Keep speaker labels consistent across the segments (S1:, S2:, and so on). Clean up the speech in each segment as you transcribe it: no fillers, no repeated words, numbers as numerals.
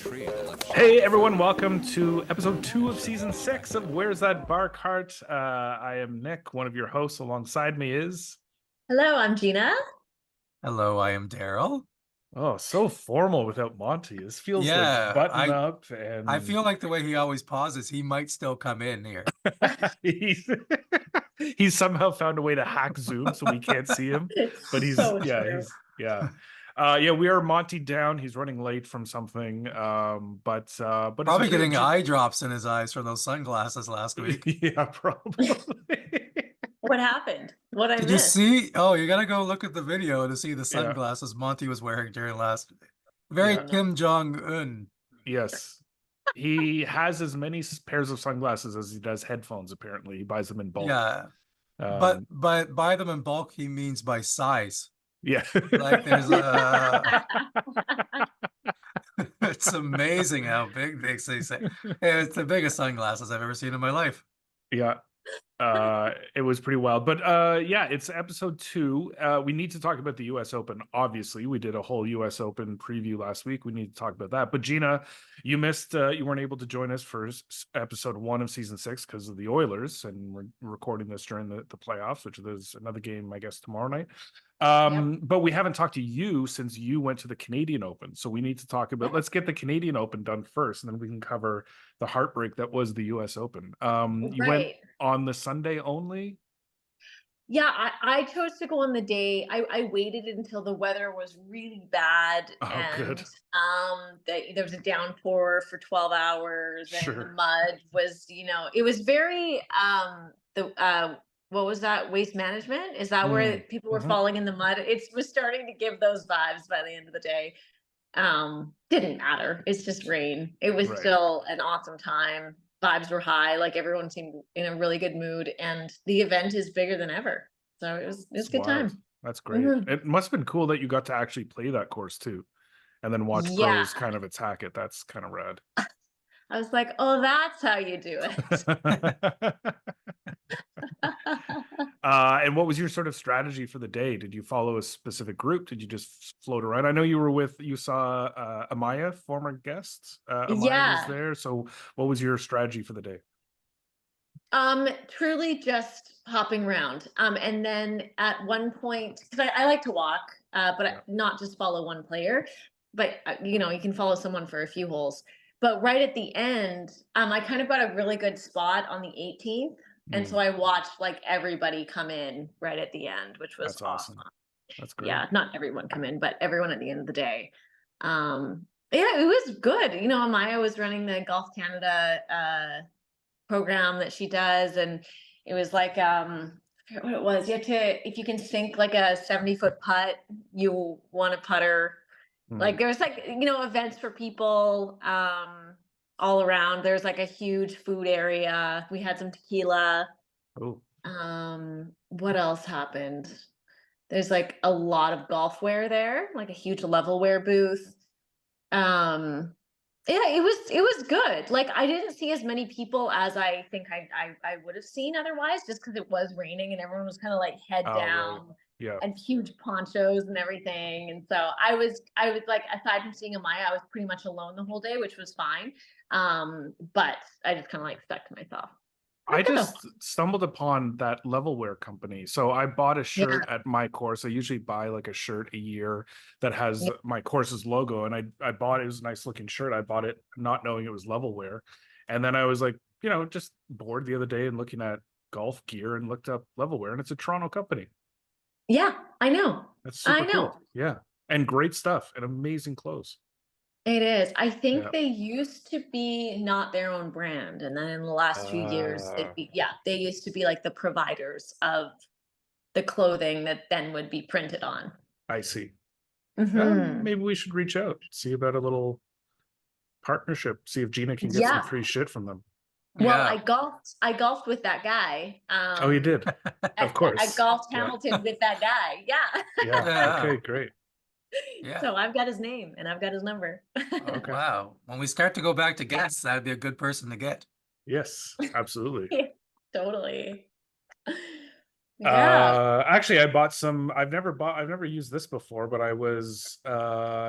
S1: Hey everyone, welcome to episode 2 of season 6 of Where's That Bark Heart? I am Nick, one of your hosts. Alongside me is...
S2: Hello, I'm Gina.
S3: Hello, I am Daryl.
S1: Oh, so formal without Monty. This feels like
S3: Yeah,
S1: button up
S3: I
S1: and
S3: feel like the way he always pauses, he might still come in here.
S1: he's, he's somehow found a way to hack Zoom so we can't see him.
S2: It's
S1: But
S2: so true.
S1: we are Monty down. He's running late from something. But it's
S3: Probably
S1: okay.
S3: getting eye drops in his eyes from those sunglasses last week.
S1: Yeah, probably.
S2: What happened? What I
S3: Did you
S2: missed?
S3: see? Oh, you gotta go look at the video to see the
S1: Yeah.
S3: sunglasses Monty was wearing during last. Very
S1: Yeah.
S3: Kim Jong-un.
S1: Yes. He has as many pairs of sunglasses as he does headphones, apparently. He buys them in bulk.
S3: Yeah,
S1: Um,
S3: but by them in bulk, he means by size.
S1: yeah.
S3: Like there's a. It's amazing how big they say. It's the biggest sunglasses I've ever seen in my life.
S1: Yeah. It was pretty wild. But yeah, it's episode 2. We need to talk about the US Open. Obviously, we did a whole US Open preview last week. We need to talk about that. But Gina, you missed, you weren't able to join us for episode 1 of season 6 because of the Oilers, and we're recording this during the playoffs, which there's another game, I guess, tomorrow night. But we haven't talked to you since you went to the Canadian Open. So we need to talk about, let's get the Canadian Open done first, and then we can cover the heartbreak that was the US Open. You went
S2: Right.
S1: on the Sunday only?
S2: Yeah, I chose to go on the day. I waited until the weather was really bad
S1: Oh, good.
S2: there was a downpour for 12 hours and the
S1: Sure.
S2: mud was, it was very what was that? Waste management? Is that where people were falling in the mud? It was starting to give those vibes by the end of the day. Didn't matter. It's just rain. It was
S1: Right.
S2: still an awesome time. Vibes were high, like everyone seemed in a really good mood, and the event is bigger than ever. So it was a good
S1: Wild.
S2: time.
S1: That's great. It must have been cool that you got to actually play that course too, and then watch
S2: Yeah.
S1: pros kind of attack it. That's kind of rad.
S2: I was like, oh, that's how you do it.
S1: And what was your sort of strategy for the day? Did you follow a specific group? Did you just float around? I know you saw Amaya, former guest. Amaya was
S2: Yeah.
S1: there. So what was your strategy for the day?
S2: Truly just hopping around. And then at one point, because I like to walk, but not just follow one player, but you can follow someone for a few holes. But right at the end, I kind of got a really good spot on the 18th. And so I watched like everybody come in right at the end, which was
S1: That's awesome. That's great.
S2: Yeah, not everyone come in, but everyone at the end of the day. Yeah, it was good. Amaya was running the Golf Canada program that she does, and it was like I forget what it was. You have to, if you can sink like a 70-foot putt, you want a putter. Like there's like events for people all around. There's like a huge food area. We had some tequila.
S1: Oh.
S2: What else happened? There's like a lot of golfware there, like a huge levelware booth. Yeah, it was good. Like I didn't see as many people as I think I would have seen otherwise, just because it was raining and everyone was kind of like head down.
S1: Right. Yeah.
S2: And huge ponchos and everything. And so I was like, aside from seeing Amaya, I was pretty much alone the whole day, which was fine. But I just kind of like stuck to myself.
S1: I just stumbled upon that levelware company. So I bought a shirt at my course. I usually buy like a shirt a year that has my course's logo. And I bought it. It was a nice looking shirt. I bought it not knowing it was levelware. And then I was like, just bored the other day and looking at golf gear and looked up levelware, and it's a Toronto company.
S2: Yeah, I know.
S1: That's super cool. Yeah. And great stuff and amazing clothes.
S2: It is. I think they used to be not their own brand. And then in the last few years, they used to be like the providers of the clothing that then would be printed on.
S1: I see. Maybe we should reach out, see about a little partnership, see if Gina can get some free shit from them.
S2: Well, I golfed with that guy.
S1: Oh, you did? Of course.
S2: I golfed Hamilton with that guy. Yeah.
S1: Yeah. Okay, great.
S3: Yeah.
S2: So I've got his name and I've got his number.
S1: Okay.
S3: Wow. When we start to go back to guests, that'd be a good person to get.
S1: Yes, absolutely.
S2: Totally. Yeah.
S1: Actually, I bought some. I've never used this before, but I was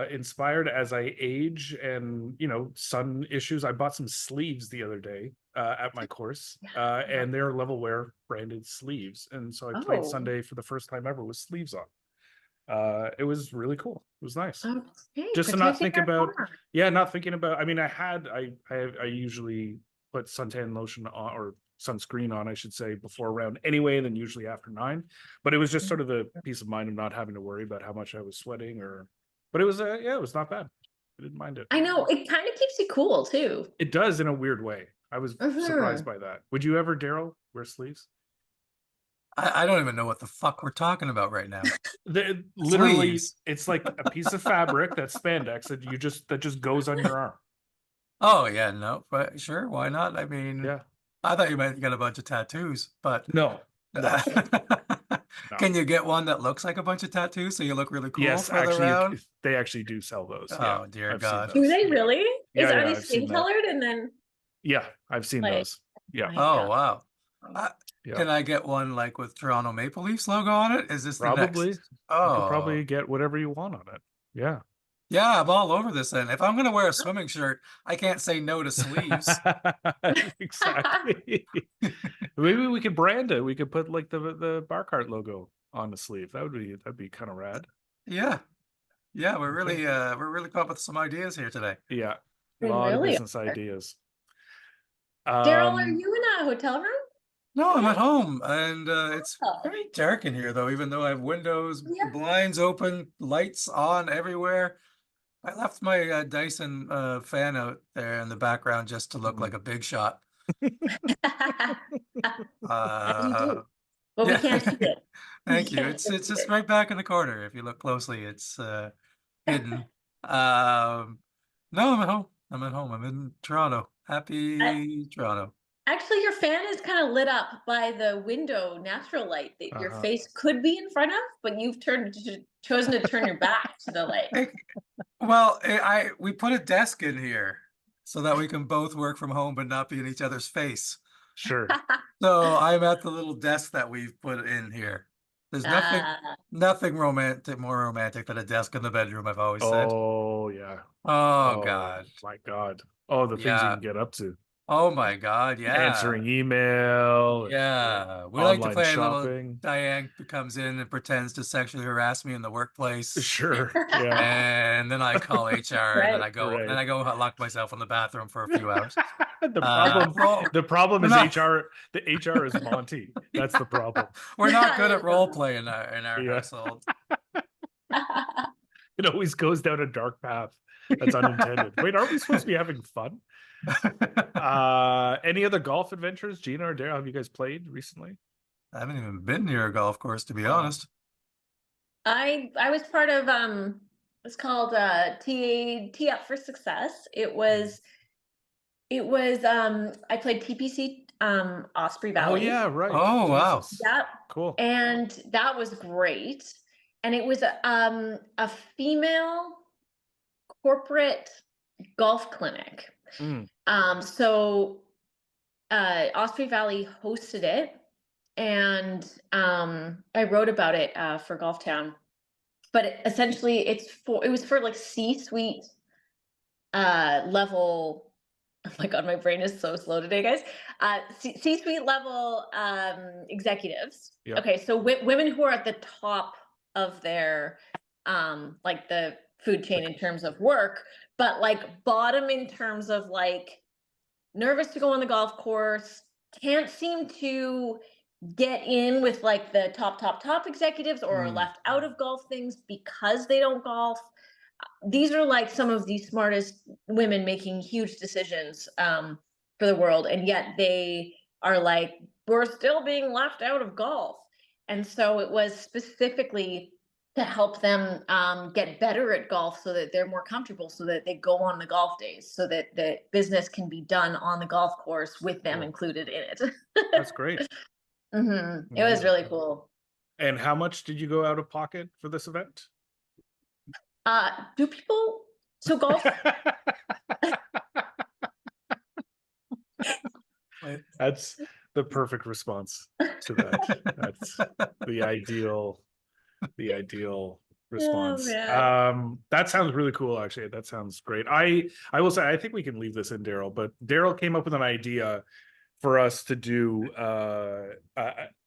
S1: inspired as I age and sun issues. I bought some sleeves the other day at my course, and they're level wear branded sleeves, and so I played
S2: Oh,
S1: Sunday for the first time ever with sleeves on. It was really cool. It was nice.
S2: okay.
S1: Just to not
S2: Protecting
S1: think
S2: our
S1: about,
S2: farm.
S1: yeah, not thinking about. I mean, I usually put suntan lotion on, or sunscreen on, I should say, before around anyway, then usually after 9. But it was just sort of the peace of mind of not having to worry about how much I was sweating, but it was yeah, it was not bad. I didn't mind it.
S2: I know, it kind of keeps you cool too.
S1: It does in a weird way. I was surprised by that. Would you ever, Daryl, wear sleeves?
S3: I don't even know what the fuck we're talking about right now.
S1: Literally,
S3: Sleeves.
S1: it's like a piece of fabric that's spandex that just goes on your arm.
S3: Oh yeah, no, but sure, why not? I mean,
S1: Yeah.
S3: I thought you meant you got a bunch of tattoos, but
S1: No, no, no.
S3: can you get one that looks like a bunch of tattoos so you look really cool
S1: Yes,
S3: further
S1: actually,
S3: around?
S1: they actually do sell those. Yeah,
S3: Oh dear
S1: I've seen
S3: God.
S2: Do
S1: those.
S2: they
S1: Yeah,
S2: really?
S1: yeah,
S2: Are
S1: yeah.
S2: they
S1: I've seen
S2: skin
S1: that.
S2: colored and then
S1: Yeah, I've seen
S2: like,
S1: those. Yeah,
S2: my
S3: Oh
S2: God.
S3: wow. Uh,
S1: yeah.
S3: Can I get one like with Toronto Maple Leafs logo on it? Is this the
S1: Probably.
S3: next?
S1: You could
S3: Oh.
S1: probably get whatever you want on it. Yeah.
S3: Yeah, I'm all over this then. If I'm gonna wear a swimming shirt, I can't say no to sleeves.
S1: Exactly. Maybe we could brand it. We could put like the bar cart logo on the sleeve. That'd be kind of rad.
S3: Yeah. Yeah, we're
S1: Okay.
S3: really come up with some ideas here today.
S1: Yeah. A
S2: They
S1: lot of
S2: really
S1: business
S2: are.
S1: ideas.
S2: Daryl, are you in a hotel room?
S3: No, I'm
S2: Okay.
S3: at home and it's
S2: Oh,
S3: very dark in here though, even though I have windows,
S2: yeah.
S3: blinds open, lights on everywhere. I left my Dyson fan out there in the background just to look like a big shot.
S2: As you
S3: Uh,
S2: do. But we
S3: yeah,
S2: can't see it. We
S3: thank you.
S2: can't
S3: It's
S2: see
S3: just
S2: it.
S3: right back in the corner. If you look closely, it's hidden. Um, no, I'm at home. I'm at home. I'm in Toronto.
S2: I-
S3: Happy Toronto.
S2: Actually, your fan is kind of lit up by the window natural light that your
S1: Uh-huh.
S2: face could be in front of, but you've chosen to turn your back to the light.
S3: Well, we put a desk in here so that we can both work from home but not be in each other's face.
S1: Sure.
S3: So I'm at the little desk that we've put in here. There's nothing more romantic than a desk in the bedroom, I've always said.
S1: Oh yeah.
S3: Oh
S1: Oh
S3: God.
S1: my God. Oh, the things you
S3: Yeah.
S1: can get up to.
S3: Oh my God. Yeah.
S1: Answering email,
S3: Yeah. We like to
S1: online
S3: play a little
S1: shopping.
S3: Diane comes in and pretends to sexually harass me in the workplace.
S1: Sure. Yeah.
S3: And then I call HR and
S2: Right.
S3: then
S1: Right.
S3: I go lock myself in the bathroom for a few hours.
S1: The
S3: Uh,
S1: problem
S3: well,
S1: the problem
S3: we're
S1: is
S3: not
S1: HR. The HR is Monty. That's the problem.
S3: we're not good
S2: Yeah,
S3: at role play in our
S1: Yeah.
S3: household.
S1: It always goes down a dark path that's unintended. Wait, aren't we supposed to be having fun? Any other golf adventures, Gina or Daryl? Have you guys played recently?
S3: I haven't even been near a golf course, to be
S1: Wow.
S3: honest.
S2: I was part of it's called Tee Up for Success. It was I played TPC Osprey
S1: Oh
S2: Valley.
S1: yeah, right.
S3: Oh wow.
S1: Jesus.
S2: Yep.
S1: Cool.
S2: And that was great. And it was a female corporate golf clinic.
S1: Mm.
S2: So Osprey Valley hosted it, and I wrote about it for Golf Town. But essentially, it was for like C-suite level. Oh my God, my brain is so slow today, guys. C-suite level executives.
S1: Yep.
S2: Okay, so women who are at the top of their like the food chain in terms of work, but like bottom in terms of like nervous to go on the golf course, can't seem to get in with like the top executives, or are left out of golf things because they don't golf. These are like some of the smartest women making huge decisions for the world, and yet they are like, we're still being left out of golf. And so it was specifically to help them get better at golf so that they're more comfortable, so that they go on the golf days, so that the business can be done on the golf course with them
S1: Cool.
S2: included in it.
S1: That's great.
S2: It was really cool.
S1: And how much did you go out of pocket for this event?
S2: Do people so golf?
S1: That's the perfect response. to that. That's the ideal response.
S2: man.
S1: That sounds really cool, actually. That sounds great. I will say, I think we can leave this in, Daryl, but Daryl came up with an idea for us to do,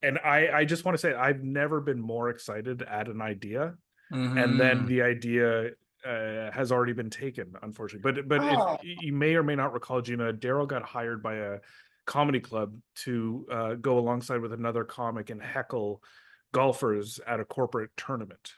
S1: and I just want to say I've never been more excited at an idea, and then the idea has already been taken, unfortunately. But if you may or may not recall, Gina, Daryl got hired by a comedy club to go alongside with another comic and heckle golfers at a corporate tournament.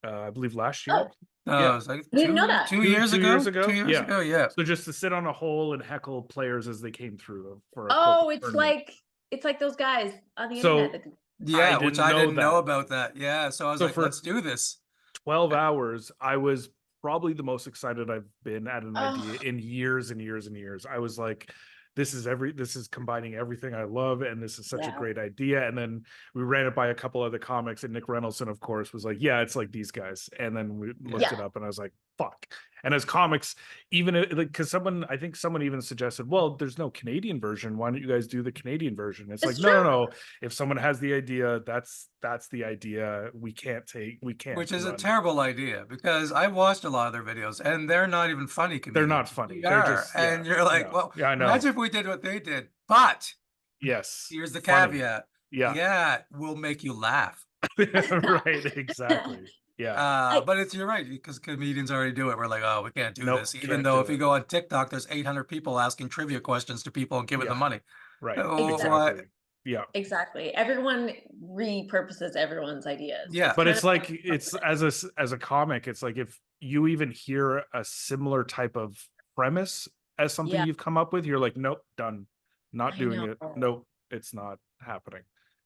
S1: I believe last year.
S3: Oh, it was like
S2: I didn't know that.
S3: 2 years ago.
S1: 2 years ago.
S3: 2 years ago, yeah.
S1: So just to sit on a hole and heckle players as they came through for a
S2: Oh,
S1: tournament.
S2: it's like those guys on the
S1: So
S2: internet.
S3: Yeah, which I didn't know
S1: that.
S3: about that. Yeah, so I was
S1: So
S3: like,
S1: for
S3: let's do this.
S1: 12 hours, I was probably the most excited I've been at an idea
S2: Oh.
S1: in years and years and years. I was like, this is combining everything I love, and this is such a great idea. And then we ran it by a couple other comics, and Nick Reynoldson, of course, was like, yeah, it's like these guys. And then we looked it up, and I was like, fuck. And as comics, even like, because I think someone even suggested, well, there's no Canadian version, why don't you guys do the Canadian version? It's like, no, if someone has the idea, that's the idea. We can't
S3: Which is a terrible idea, because I watched a lot of their videos and they're not even funny comedians.
S1: They're not funny. They're just,
S3: and you're like, well,
S1: yeah, I know.
S3: imagine if we did what they did, but
S1: yes,
S3: here's the
S1: funny.
S3: caveat.
S1: Yeah,
S3: we'll make you laugh.
S1: Right, exactly. Yeah,
S3: but you're right, because comedians already do it. We're like, oh, we can't do this. Even though if you go on TikTok, there's 800 people asking trivia questions to people and giving them money.
S1: Right.
S2: Exactly.
S1: Yeah.
S2: Exactly. Everyone repurposes everyone's ideas.
S3: Yeah.
S1: But it's like, it's as a comic, it's like if you even hear a similar type of premise as something you've come up with, you're like, nope, done. Not doing it. Nope, it's not happening.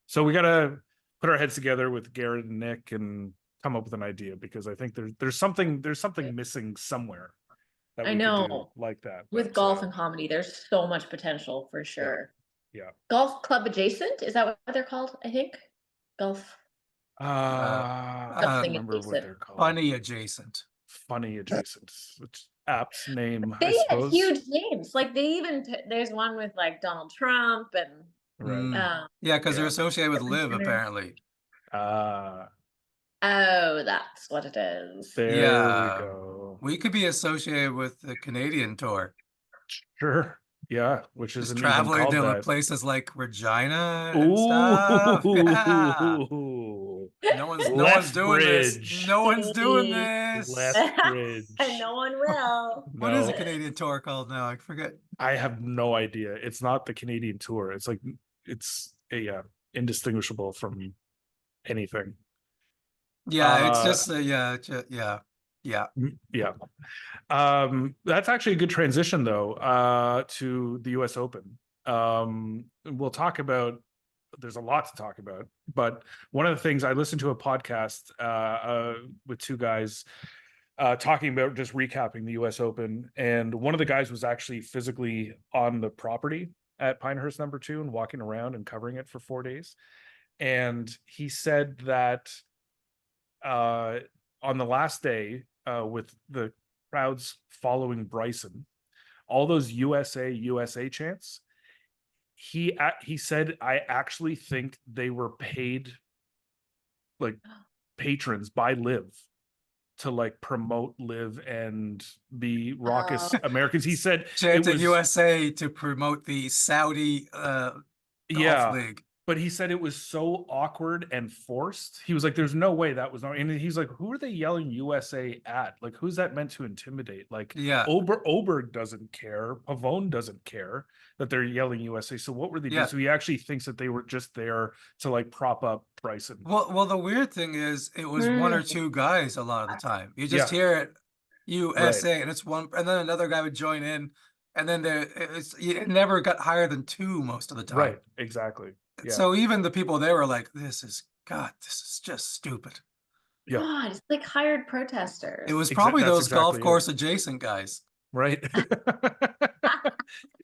S1: So we gotta put our heads together with Garrett and Nick and come up with an idea, because I think there's something missing somewhere that we could do like that.
S2: With golf and comedy, there's so much potential for sure.
S1: Yeah.
S2: Golf club adjacent, is that what they're called? I think golf.
S1: I don't remember what they're called.
S3: Funny adjacent.
S1: Which apt's name.
S2: They have huge names. Like they even there's one with like Donald Trump and
S3: yeah, because they're associated with Liv apparently.
S2: Oh, that's what it is.
S1: There we go.
S3: We could be associated with the Canadian tour.
S1: Sure. Yeah, which is
S3: traveling to places like Regina and stuff. Yeah. No one's doing this. No one's doing this.
S1: Lethbridge.
S2: And no one will.
S3: What is a Canadian tour called now? I forget.
S1: I have no idea. It's not the Canadian tour. It's like it's indistinguishable from anything.
S3: Yeah, it's just
S1: that's actually a good transition though to the US Open. We'll talk about, there's a lot to talk about, but one of the things, I listened to a podcast with two guys talking about just recapping the US Open, and one of the guys was actually physically on the property at Pinehurst number 2 and walking around and covering it for 4 days, and he said that on the last day, with the crowds following Bryson, all those USA chants, he said, I actually think they were paid like patrons by Liv to like promote Liv and be raucous Americans. He said
S3: chanting USA to promote the Saudi golf league.
S1: But he said it was so awkward and forced. He was like, there's no way that was not. And he's like, who are they yelling USA at? Like, who's that meant to intimidate? Like, Oberg doesn't care. Pavone doesn't care that they're yelling USA. So what were they doing? So he actually thinks that they were just there to like prop up Bryson.
S3: Well, the weird thing is it was one or two guys a lot of the time. You just hear it, USA, and it's one, and then another guy would join in. And then it never got higher than 2 most of the time.
S1: Right, exactly. Yeah.
S3: So even the people there were like, this is just stupid.
S1: Yeah.
S2: God, it's like hired protesters.
S3: It was probably those golf course adjacent guys.
S1: Right.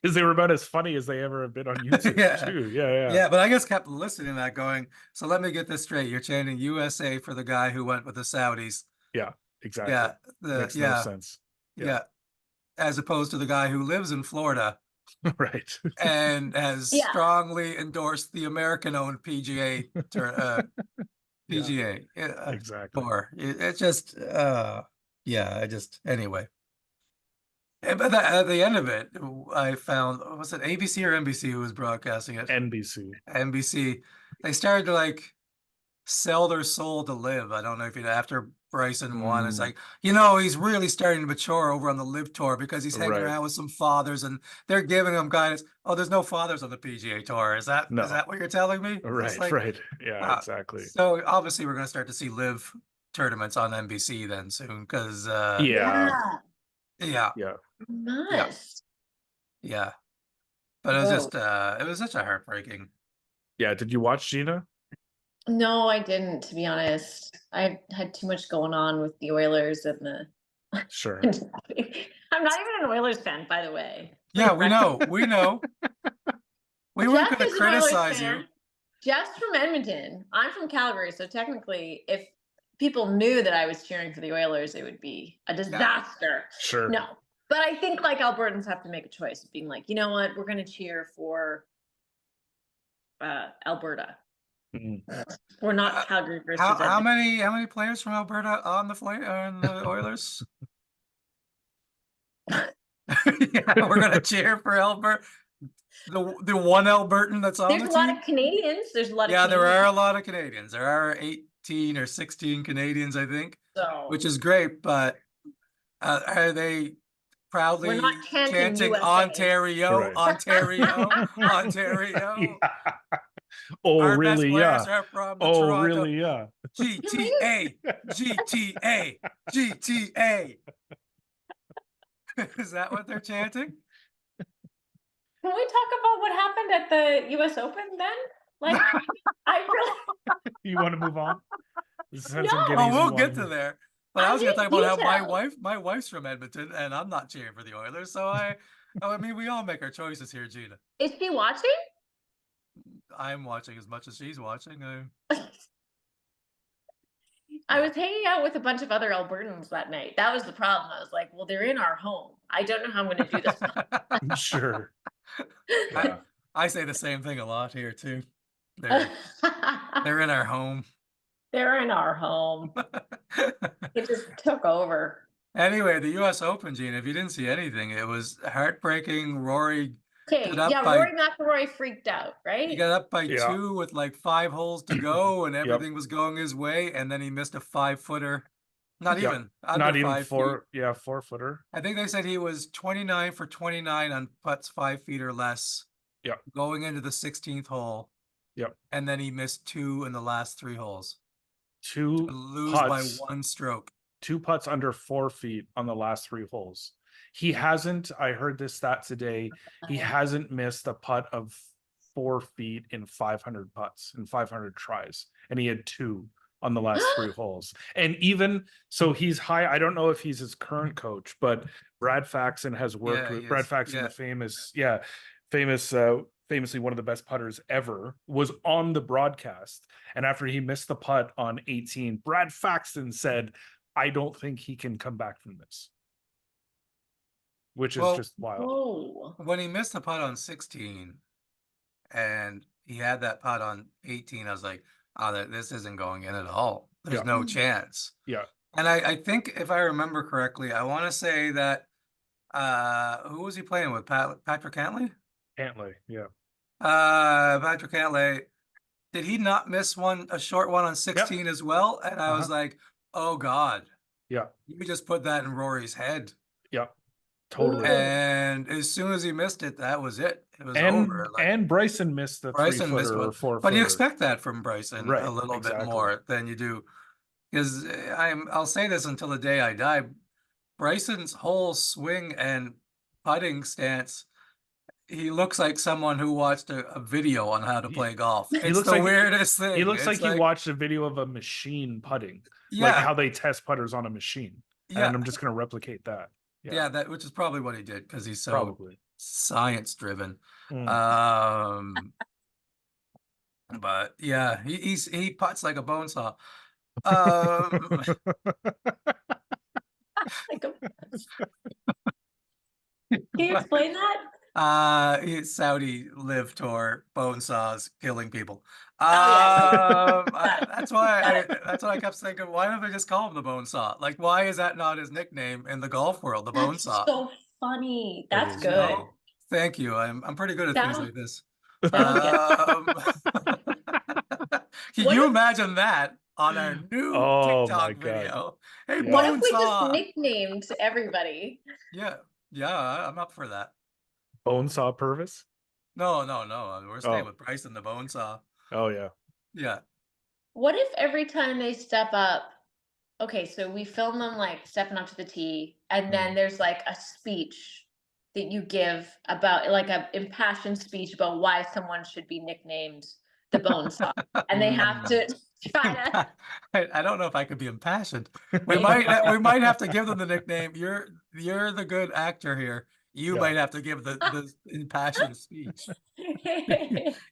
S1: Because they were about as funny as they ever have been on YouTube too. Yeah,
S3: but I just kept listening to that going, so let me get this straight. You're chanting USA for the guy who went with the Saudis.
S1: Yeah, exactly.
S3: Yeah.
S1: Makes no sense.
S3: Yeah. As opposed to the guy who lives in Florida
S1: Right.
S3: and has
S2: Yeah.
S3: strongly endorsed the American-owned PGA PGA
S1: Exactly.
S3: tour. It's just yeah, I just anyway. But at the end of it, I found, was it ABC or NBC who was broadcasting it?
S1: NBC.
S3: NBC. They started to like sell their soul to live. I don't know if you know, after Bryson won, it's like, he's really starting to mature over on the live tour because he's hanging
S1: Right.
S3: around with some fathers and they're giving him guidance. Oh, there's no fathers on the PGA tour. Is that
S1: No.
S3: what you're telling me? It's
S1: Right.
S3: like,
S1: Right. Yeah, exactly.
S3: so obviously we're going to start to see live tournaments on NBC then soon because
S1: Yeah.
S3: yeah,
S1: Yeah.
S2: Nice.
S3: yeah. But it was just it was such a heartbreaking.
S1: Yeah. Did you watch, Gina?
S2: No, I didn't, to be honest. I had too much going on with the Oilers and the.
S1: Sure.
S2: I'm not even an Oilers fan, by the way.
S3: Yeah, we know. We know. We weren't
S2: Jeff
S3: going to
S2: is an Oilers
S3: criticize you.
S2: fan. Jeff's from Edmonton. I'm from Calgary, so technically, if people knew that I was cheering for the Oilers, it would be a disaster.
S1: Sure.
S2: No, but I think like Albertans have to make a choice of being like, you know what, we're going to cheer for Alberta. We're not Calgary versus
S3: How
S2: Edmonton.
S3: many players from Alberta on the Oilers? Yeah, we're gonna cheer for Alberta. The one Albertan that's on
S2: There's
S3: the
S2: a lot
S3: team.
S2: of Canadians. There's a lot of
S3: Yeah, there
S2: Canadians.
S3: are a lot of Canadians. There are 18 or 16 Canadians, I think,
S2: So
S3: which is great. But are they proudly
S2: we're not chanting
S3: chanting
S2: USA.
S3: Ontario,
S1: Right.
S3: Ontario, Ontario?
S1: Yeah. Oh,
S3: Our best
S1: really?
S3: players
S1: Yeah.
S3: are from the
S1: Oh,
S3: Toronto.
S1: really? Yeah.
S3: GTA, GTA, GTA. Is that what they're chanting?
S2: Can we talk about what happened at the U.S. Open then? Like, I really.
S1: You want to move on?
S2: No.
S3: Oh, we'll get to there. But I was going to talk
S2: need
S3: about how
S2: details.
S3: my wife's from Edmonton, and I'm not cheering for the Oilers. So I mean, we all make our choices here, Gina.
S2: Is she watching?
S3: I'm watching as much as she's watching.
S2: I was hanging out with a bunch of other Albertans that night. That was the problem. I was like, well, they're in our home. I don't know how I'm going to do this.
S1: Sure. Yeah.
S3: I say the same thing a lot here too. They're in our home.
S2: They're in our home. It just took over.
S3: Anyway, the U.S. Open, Gina, if you didn't see anything, it was heartbreaking. Rory
S2: Okay, yeah, Rory McIlroy freaked out, right?
S3: He got up by
S1: Yeah.
S3: 2 with like 5 holes to go, and everything was going his way, and then he missed a 5-footer. Not even under
S1: Not even
S3: 5
S1: 4.
S3: feet.
S1: Yeah, 4-footer.
S3: I think they said he was 29 for 29 on putts 5 feet or less.
S1: Yeah.
S3: Going into the 16th hole.
S1: Yep.
S3: And then he missed 2 in the last 3 holes.
S1: 2
S3: to lose
S1: putts,
S3: by 1 stroke.
S1: 2 putts under 4 feet on the last 3 holes. He hasn't, I heard this stat today, he hasn't missed a putt of 4 feet in 500 putts, in 500 tries. And he had 2 on the last 3 holes. And even, so he's high, I don't know if he's his current coach, but Brad Faxon has worked with, Brad Faxon, the famously one of the best putters ever, was on the broadcast. And after he missed the putt on 18, Brad Faxon said, I don't think he can come back from this. Which is just wild.
S2: Whoa.
S3: When he missed the putt on 16 and he had that putt on 18, I was like, oh, this isn't going in at all. There's no chance.
S1: Yeah.
S3: And I think if I remember correctly, I want to say that who was he playing with? Patrick Cantlay?
S1: Cantlay, yeah.
S3: Patrick Cantlay, did he not miss a short one on 16 as well? And I was like, oh God.
S1: Yeah.
S3: You just put that in Rory's head.
S1: Yeah. Totally.
S3: And as soon as he missed it, that was it. It was over.
S1: And Bryson missed the 3-footer or 4-footer.
S3: But you expect that from Bryson
S1: right,
S3: a little bit more than you do. Because I'll say this until the day I die. Bryson's whole swing and putting stance, he looks like someone who watched a video on how to play golf. It's the weirdest thing.
S1: He looks like he watched a video of a machine putting.
S3: Yeah.
S1: Like how they test putters on a machine.
S3: Yeah.
S1: And I'm just going to replicate that.
S3: Yeah, that which is probably what he did because he's so science driven. But yeah, he putts like a bone saw.
S2: Can you explain that?
S3: Saudi live tour, bone saws, killing people.
S2: Oh yeah.
S3: That's why
S2: Got it.
S3: that's what I kept thinking. Why don't they just call him the bone saw? Like, why is that not his nickname in the golf world, the bone
S2: That's
S3: saw?
S2: so funny.
S1: That
S2: That's
S1: is
S3: You
S2: good.
S1: funny.
S3: know? Thank you. I'm pretty good at things
S2: That'll
S3: like this.
S2: that'll get.
S3: Can
S2: What
S3: you
S2: if
S3: imagine that on our new
S1: Oh my
S3: TikTok
S1: god.
S3: video? Hey,
S1: Yeah.
S2: what if
S3: bone
S2: we just
S3: saw.
S2: nicknamed everybody?
S3: Yeah, yeah, I'm up for that.
S1: Bonesaw Purvis?
S3: No, no, no. We're staying
S1: Oh.
S3: with Bryson the bone saw.
S1: Oh yeah.
S3: Yeah.
S2: What if every time they step up, okay, so we film them like stepping up to the tee, and then there's like a speech that you give about like a impassioned speech about why someone should be nicknamed the Bone Saw, and they have to try to.
S3: I don't know if I could be impassioned. We
S2: Maybe.
S3: might have to give them the nickname. You're the good actor here. You
S1: Yeah.
S3: might have to give the impassioned speech.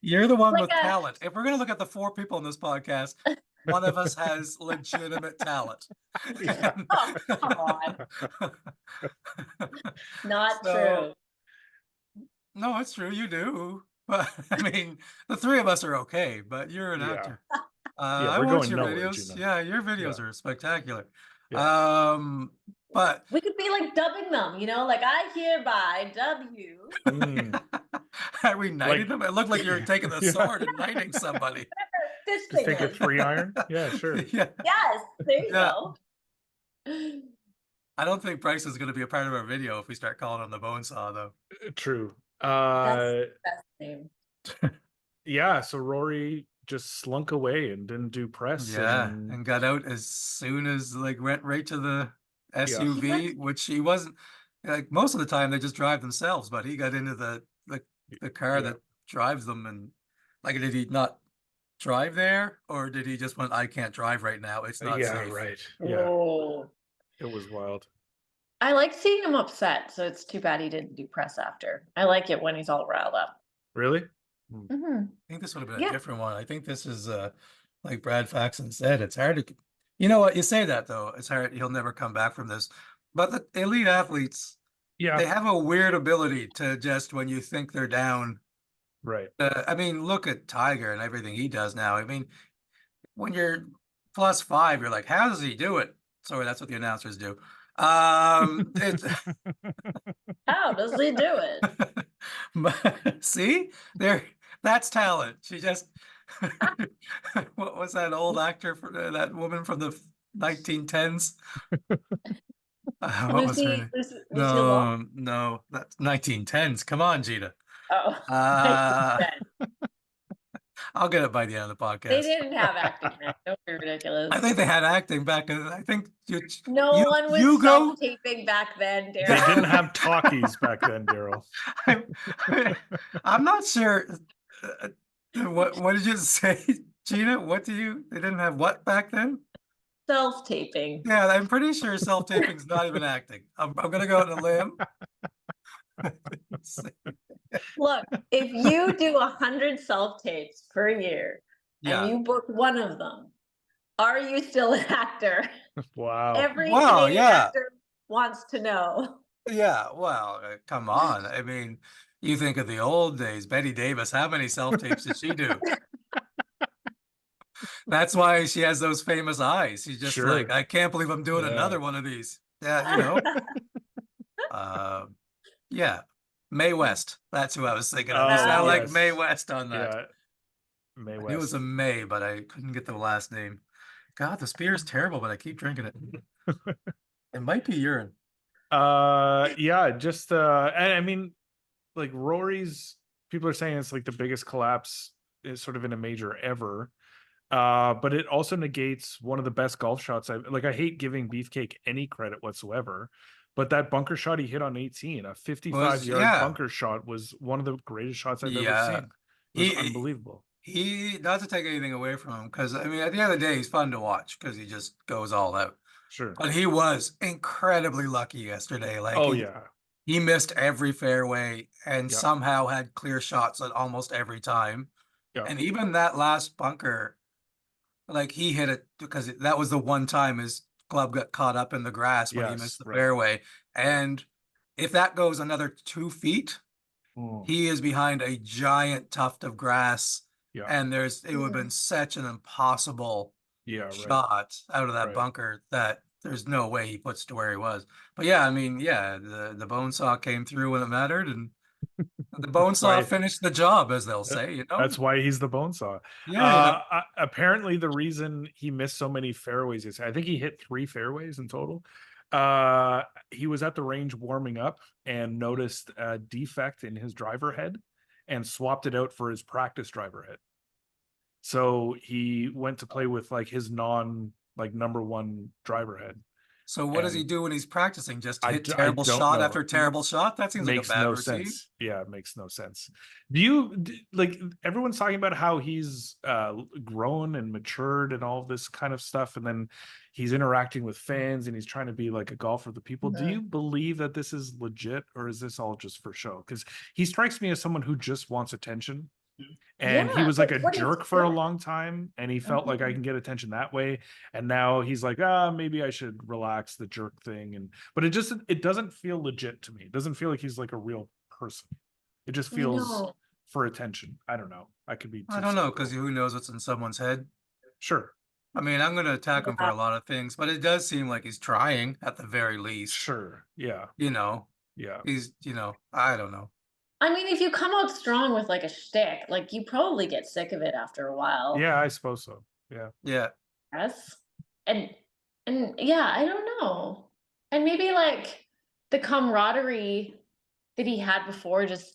S3: You're the one
S2: Like
S3: with
S2: a
S3: talent. If we're gonna look at the 4 people in this podcast, one of us has legitimate talent.
S1: Yeah.
S2: oh, come on, not
S3: So,
S2: true.
S3: no, it's true, you do. But I mean, the 3 of us are okay, but you're an
S1: Yeah.
S3: actor.
S1: Yeah,
S3: I
S1: we're
S3: watch
S1: going
S3: your
S1: nowhere,
S3: videos.
S1: Gina.
S3: Yeah, your
S1: Yeah.
S3: videos are spectacular.
S1: Yeah.
S3: But
S2: We could be like dubbing them, like I hereby dub you.
S1: Mm.
S3: are we knighting
S1: Like
S3: them? It looked like you were taking the
S1: yeah.
S3: sword and knighting somebody.
S2: This
S1: Just
S2: thing
S1: take a
S2: is.
S1: 3-iron? Yeah, sure.
S3: Yeah,
S2: Yes, there you
S3: yeah.
S2: go.
S3: I don't think Bryce is going to be a part of our video if we start calling him the bone saw, though.
S1: True.
S2: That's the best name.
S1: Yeah, so Rory just slunk away and didn't do press.
S3: Yeah,
S1: And
S3: and got out as soon as like went right to the
S1: yeah.
S2: He
S3: SUV,
S2: went,
S3: which he wasn't like most of the time they just drive themselves, but he got into the car
S1: Yeah.
S3: that drives them. And like, did he not drive there, or did he just went, I can't drive right now, it's not
S1: Yeah,
S3: safe?
S1: right. Yeah.
S2: oh.
S1: It was wild.
S2: I like seeing him upset, so it's too bad he didn't do press after. I like it when he's all riled up.
S1: Really?
S2: Mm-hmm.
S3: I think this would have been
S2: Yeah.
S3: a different one. I think this is like Brad Faxon said, it's hard to, you know what, you say that though, it's hard, he'll never come back from this. But the elite athletes,
S1: Yeah.
S3: they have a weird ability to just, when you think they're down,
S1: Right.
S3: I mean, look at Tiger and everything he does now. I mean, when you're +5, you're like, how does he do it? Sorry, that's what the announcers do. It's
S2: How does he do it?
S3: see, there, that's talent. She just, what was that old actor for that woman from the 1910s? What was her name?
S2: Lucille Ball?
S3: No, that's 1910s. Come on, Gina.
S2: Oh,
S3: Uh, I'll get it by the end of the
S2: they
S3: podcast.
S2: didn't have acting then. Don't be ridiculous.
S3: I think they had acting back in, I think
S2: No one was
S3: you go.
S2: self-taping back then,
S1: They
S2: Daryl.
S1: didn't have talkies back then, Daryl.
S3: I'm not sure. What did you say, Gina? They didn't have what back then?
S2: Self-taping.
S3: Yeah, I'm pretty sure self-taping is not even acting. I'm gonna go on a limb.
S2: Look, if you do 100 self-tapes per year
S3: Yeah.
S2: and you book one of them, are you still an actor?
S1: Wow.
S2: Every
S3: Wow,
S2: Canadian
S3: yeah.
S2: actor wants to know.
S3: Yeah, well, come on. I mean, you think of the old days, Betty Davis, how many self-tapes did she do? That's why she has those famous eyes. She's just
S1: Sure.
S3: like, I can't believe I'm doing
S1: Yeah.
S3: another one of these. Yeah, you know. Yeah. Mae West. That's who I was thinking of. You
S1: Oh,
S3: sound like
S1: yes.
S3: Mae West on that.
S1: Yeah. Mae
S3: I knew it was
S1: West.
S3: a May, but I couldn't get the last name. God, this beer is terrible, but I keep drinking it. It might be urine.
S1: Yeah, just and I mean, like Rory's, people are saying it's like the biggest collapse is sort of in a major ever. But it also negates one of the best golf shots I hate giving Beefcake any credit whatsoever, but that bunker shot he hit on 18, a 55-yard bunker shot, was one of the greatest shots I've ever seen. It was unbelievable.
S3: He, not to take anything away from him, because I mean, at the end of the day, he's fun to watch because he just goes all out.
S1: Sure.
S3: But he was incredibly lucky yesterday. Like, he missed every fairway and somehow had clear shots at almost every time. Yeah. And even that last bunker, like, he hit it because that was the one time his club got caught up in the grass when he missed the fairway. And if that goes another 2 feet, He is behind a giant tuft of grass,
S1: Yeah.
S3: and it would have been such an impossible shot out of that bunker that there's no way he puts to where he was. But yeah, I mean, yeah, the bone saw came through when it mattered, and the bone saw finished the job, as they'll say, you know?
S1: That's why he's the bone saw.
S3: Yeah.
S1: Apparently the reason he missed so many fairways is I think he hit 3 fairways in total. He was at the range warming up and noticed a defect in his driver head and swapped it out for his practice driver head. So he went to play with like his number one driver head.
S3: So what does he do when he's practicing? Just hit terrible shot after terrible shot? That seems like a bad routine.
S1: Sense. Yeah, it makes no sense. Do you like everyone's talking about how he's grown and matured and all this kind of stuff, and then he's interacting with fans and he's trying to be like a golfer to people. Do you believe that this is legit, or is this all just for show? Because he strikes me as someone who just wants attention. And he was like a jerk for a long time, and he felt like I can get attention that way. And now he's like, maybe I should relax the jerk thing. But it doesn't feel legit to me. It doesn't feel like he's like a real person. It just feels for attention. I don't know. I could be.
S3: I don't know, because who knows what's in someone's head.
S1: Sure.
S3: I mean, I'm going to attack him for a lot of things, but it does seem like he's trying at the very least.
S1: Sure. Yeah.
S3: You know.
S1: Yeah.
S3: He's, I don't know.
S2: I mean, if you come out strong with like a shtick, like you probably get sick of it after a while.
S1: Yeah, I suppose so. Yeah.
S3: Yeah.
S2: Yes. And yeah, I don't know. And maybe like the camaraderie that he had before just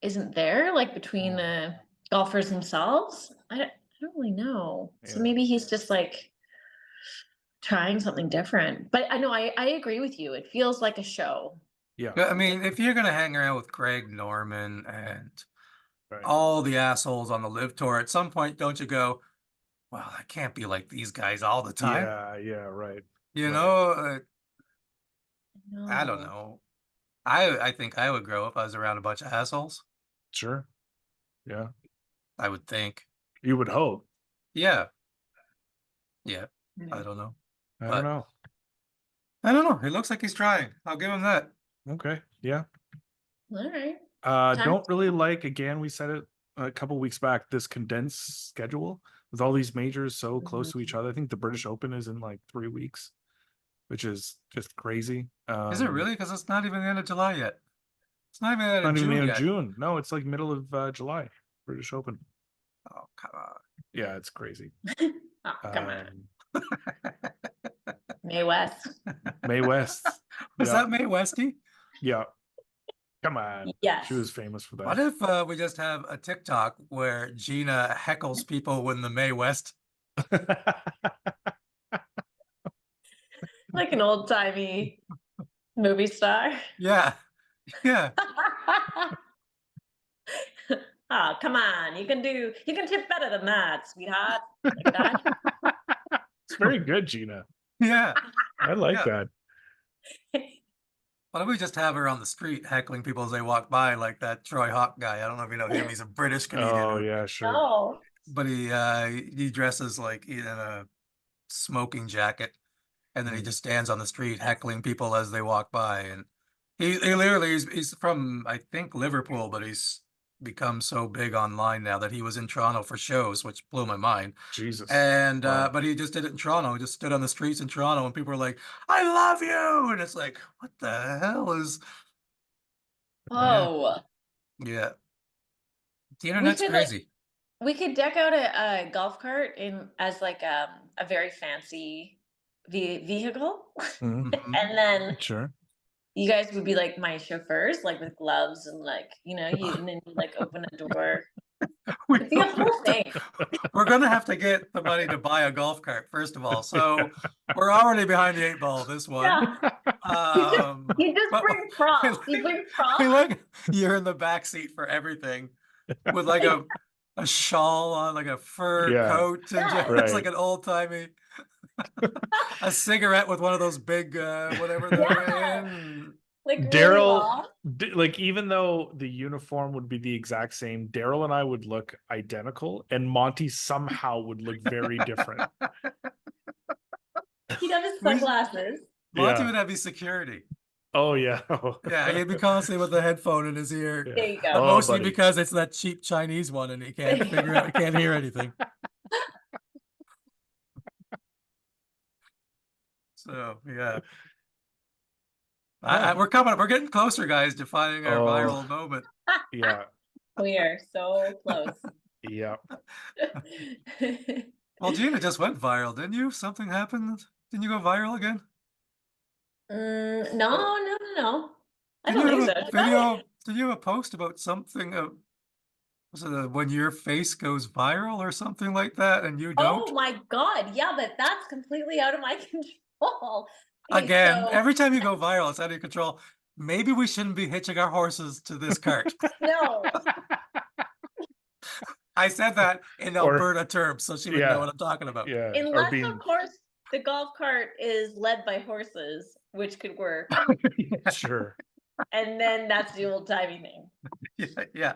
S2: isn't there, like between the golfers themselves. I don't really know. Yeah. So maybe he's just like trying something different. But I know I agree with you. It feels like a show.
S1: Yeah.
S3: I mean, if you're going to hang around with Craig Norman and all the assholes on the Live Tour, at some point, don't you go, well, I can't be like these guys all the time.
S1: Yeah, right.
S3: You know, I don't know. I think I would grow if I was around a bunch of assholes.
S1: Sure. Yeah.
S3: I would think.
S1: You would hope.
S3: Yeah. Yeah. I don't know.
S1: I don't know.
S3: I don't know. It looks like he's trying. I'll give him that.
S1: Okay. Yeah.
S2: All right.
S1: Don't really like, again, we said it a couple weeks back, this condensed schedule with all these majors so close to each other. I think the British Open is in like 3 weeks, which is just crazy.
S3: Is it really? Because it's not even the end of July yet. It's not even the end of June.
S1: No, it's like middle of July. British Open.
S3: Oh, come on.
S1: Yeah, it's crazy.
S2: Oh, come on. Mae West.
S1: Mae West.
S3: Was that Mae Westy?
S1: Yeah. Come on.
S2: Yes.
S1: She was famous for that.
S3: What if we just have a TikTok where Gina heckles people when the Mae West?
S2: Like an old-timey movie star.
S3: Yeah. Yeah.
S2: Oh, come on. You can tip better than that, sweetheart. Like that.
S1: It's very good, Gina.
S3: Yeah.
S1: I like that.
S3: Why don't we just have her on the street heckling people as they walk by, like that Troy Hawk guy? I don't know if you know him. He's a British comedian.
S1: Oh, yeah, sure.
S2: No.
S3: But he dresses like in a smoking jacket, and then he just stands on the street heckling people as they walk by. And he literally he's from, I think, Liverpool, but he's become so big online now that he was in Toronto for shows, which blew my mind.
S1: Jesus.
S3: And but he just did it in Toronto. He just stood on the streets in Toronto, and people were like, "I love you," and it's like, what the hell is?
S2: Oh.
S3: Yeah. The internet's crazy.
S2: We could deck out a golf cart as like a very fancy vehicle, and then
S1: sure.
S2: You guys would be like my chauffeurs, like with gloves and like, and then you like open a door. It'd be a whole thing.
S3: We're gonna have to get the money to buy a golf cart, first of all. So we're already behind the 8 ball this one.
S2: Yeah. You just bring props. You bring props.
S3: You're in the back seat for everything with like a shawl on, like a fur coat. And it's like an old timey. A cigarette with one of those big whatever they're in.
S2: Like
S1: Daryl, like even though the uniform would be the exact same, Daryl and I would look identical, and Monty somehow would look very different.
S2: He'd have his sunglasses.
S3: Monty would have his security.
S1: Oh yeah.
S3: Yeah, he'd be constantly with the headphone in his ear.
S1: Yeah.
S2: There you go.
S3: And
S1: Oh,
S3: mostly
S1: buddy.
S3: because it's that cheap Chinese one and he can't figure out, he can't hear anything. So yeah. We're getting closer, guys, to finding our viral moment.
S1: Yeah.
S2: We are so close.
S1: Yeah.
S3: Well, Gina just went viral, didn't you? Something happened. Didn't you go viral again?
S2: No. I
S3: Didn't
S2: don't
S3: you
S2: think
S3: have
S2: so.
S3: a
S2: Did I?
S3: video? Did you have a post about something? Was it when your face goes viral or something like that, and you don't?
S2: Oh my God. Yeah, but that's completely out of my control. Okay,
S3: Again,
S2: so
S3: every time you go viral, it's out of your control. Maybe we shouldn't be hitching our horses to this cart.
S2: no.
S3: I said that in
S1: Or
S3: Alberta terms, so she would know what I'm talking about.
S1: Yeah. Or
S2: Unless,
S1: being
S2: of course, the golf cart is led by horses, which could work.
S1: sure.
S2: And then that's the old timey thing.
S3: Yeah, yeah.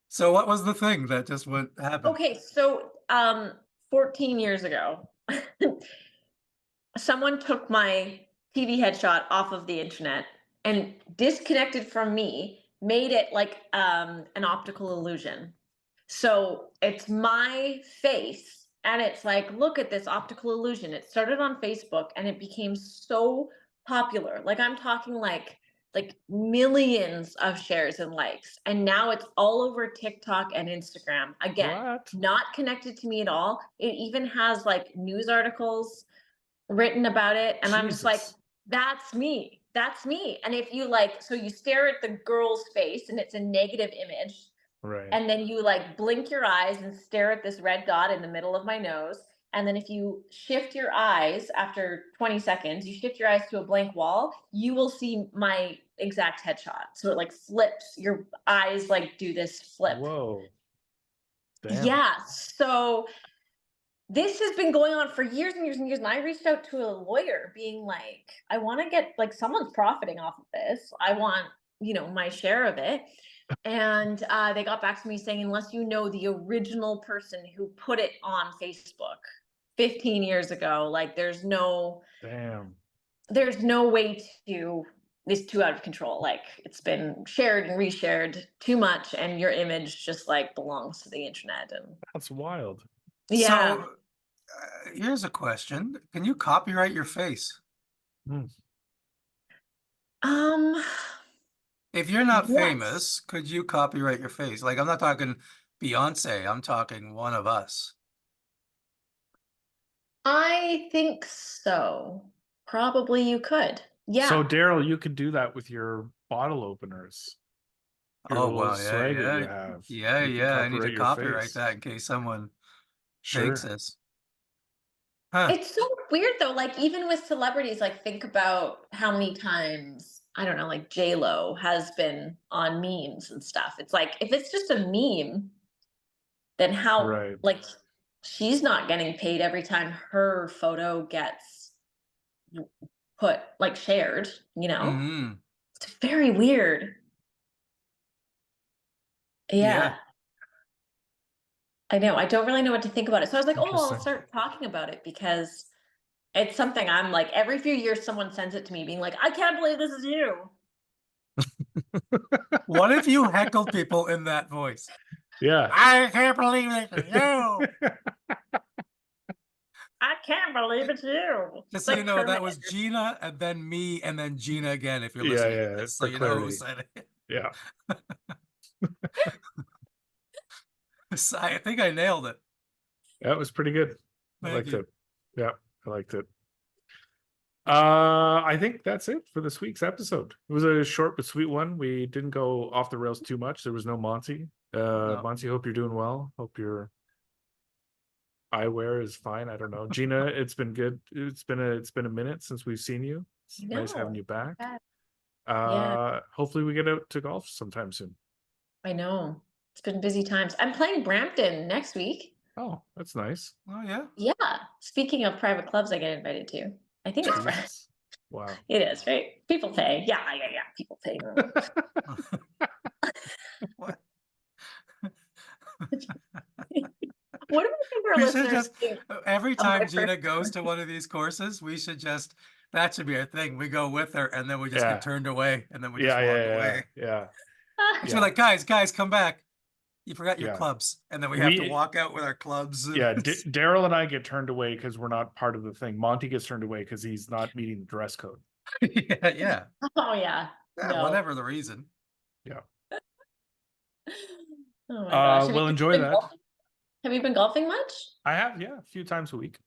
S3: So what was the thing that just went happen?
S2: Okay, so 14 years ago, someone took my TV headshot off of the internet and disconnected from me, made it like an optical illusion. So it's my face, and it's like, look at this optical illusion. It started on Facebook and it became so popular. Like I'm talking like millions of shares and likes. And now it's all over TikTok and Instagram. Again,
S1: What?
S2: not connected to me at all. It even has like news articles written about it. And I'm just like,
S1: Jesus.
S2: that's me. That's me. And if you like, so you stare at the girl's face and it's a negative image.
S1: Right.
S2: And then you like blink your eyes and stare at this red dot in the middle of my nose. And then if you shift your eyes after 20 seconds, you shift your eyes to a blank wall, you will see my exact headshot. So it like flips, your eyes like do this flip.
S1: Whoa. Damn.
S2: Yeah. So this has been going on for years and years and years. And I reached out to a lawyer being like, I want to get like someone's profiting off of this. I want, my share of it. And they got back to me saying, unless you know the original person who put it on Facebook 15 years ago, like there's no way to, it's too out of control. Like it's been shared and reshared too much, and your image just like belongs to the internet. And
S1: That's wild.
S2: yeah.
S3: So here's a question. Can you copyright your face? If you're not famous, could you copyright your face? Like, I'm not talking Beyonce, I'm talking one of us.
S2: I think so. Probably you could. Yeah.
S1: So Daryl, you could do that with your bottle openers. Your
S3: Oh,
S1: little
S3: well,
S1: swag that you
S3: yeah.
S1: have.
S3: Yeah,
S1: You can
S3: yeah. I need to
S1: your
S3: copyright
S1: face.
S3: that in case someone
S1: Sure.
S3: takes this. Huh.
S2: It's so weird though. Like even with celebrities, like think about how many times, I don't know, like J-Lo has been on memes and stuff. It's like if it's just a meme, then how
S1: Right.
S2: like she's not getting paid every time her photo gets put like shared, It's very weird. Yeah. I know. I don't really know what to think about it. So I was like, oh, I'll start talking about it because it's something I'm like, every few years someone sends it to me being like, I can't believe this is you.
S3: What if you heckled people in that voice?
S1: Yeah.
S3: I can't believe this is you.
S2: I can't believe it's you.
S3: Just so you know, that was Gina and then me and then Gina again, if you're listening to this, so you know who said it.
S1: Yeah.
S3: I think I nailed it.
S1: That was pretty good. I liked it. Yeah, I liked it. I think that's it for this week's episode. It was a short but sweet one. We didn't go off the rails too much. There was no Monty.
S3: No.
S1: Monty, hope you're doing well. Hope your eyewear is fine. I don't know. Gina, it's been good. It's been a minute since we've seen you. It's nice having you back.
S2: Yeah.
S1: Hopefully we get out to golf sometime soon.
S2: I know. It's been busy times. I'm playing Brampton next week.
S1: Oh, that's nice.
S3: Oh, yeah?
S2: Yeah. Speaking of private clubs I get invited to. I think it's
S1: Nice. Wow.
S2: It is, right? People pay. Yeah. People pay.
S3: What?
S2: What do we think our listeners think?
S3: Every time Gina goes to one of these courses, we should just That should be our thing. We go with her, and then we just
S1: Yeah.
S3: get turned away, and then we
S1: Yeah,
S3: just walk
S1: yeah,
S3: away.
S1: yeah.
S3: So we're like, guys, come back. You forgot your
S1: Yeah.
S3: clubs, and then we have to walk out with our clubs.
S1: Yeah, Daryl and I get turned away because we're not part of the thing. Monty gets turned away because he's not meeting the dress code.
S3: yeah.
S2: Oh yeah. No.
S3: Whatever the reason.
S1: Yeah.
S2: Oh my gosh.
S1: We'll enjoy that.
S2: Have you been golfing much?
S1: I have, yeah, a few times a week.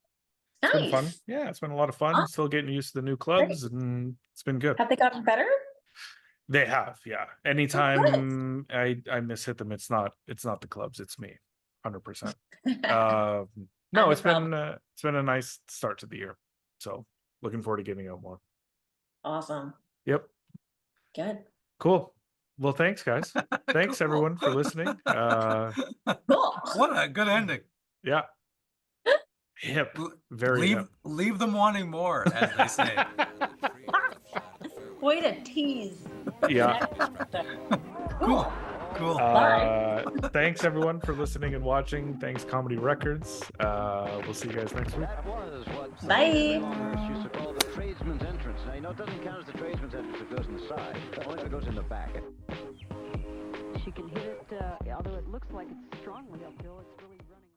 S2: Nice.
S1: It's been fun. Yeah, it's been a lot of fun.
S2: Awesome.
S1: Still getting used to the new clubs, and it's been good.
S2: Have they gotten better?
S1: They have, yeah. Anytime I miss hit them, it's not the clubs, it's me, 100%. No, it's been a nice start to the year. So looking forward to getting out more.
S2: Awesome.
S1: Yep.
S2: Good.
S1: Cool. Well, thanks, guys. Thanks everyone for listening.
S2: Cool.
S3: What a good ending.
S1: Yeah. Hip. Very hip.
S3: Leave them wanting more, as they say.
S2: Way to tease.
S1: Yeah.
S3: Cool.
S1: Thanks everyone for listening and watching. Thanks Comedy Records. We'll see you guys next week.
S2: Bye.
S4: Tradesman's entrance. Now, you know, it doesn't count as the tradesman's entrance if it goes in the side. Only if it goes in the back.
S5: She can hit it, although it looks like it's strongly uphill, it's really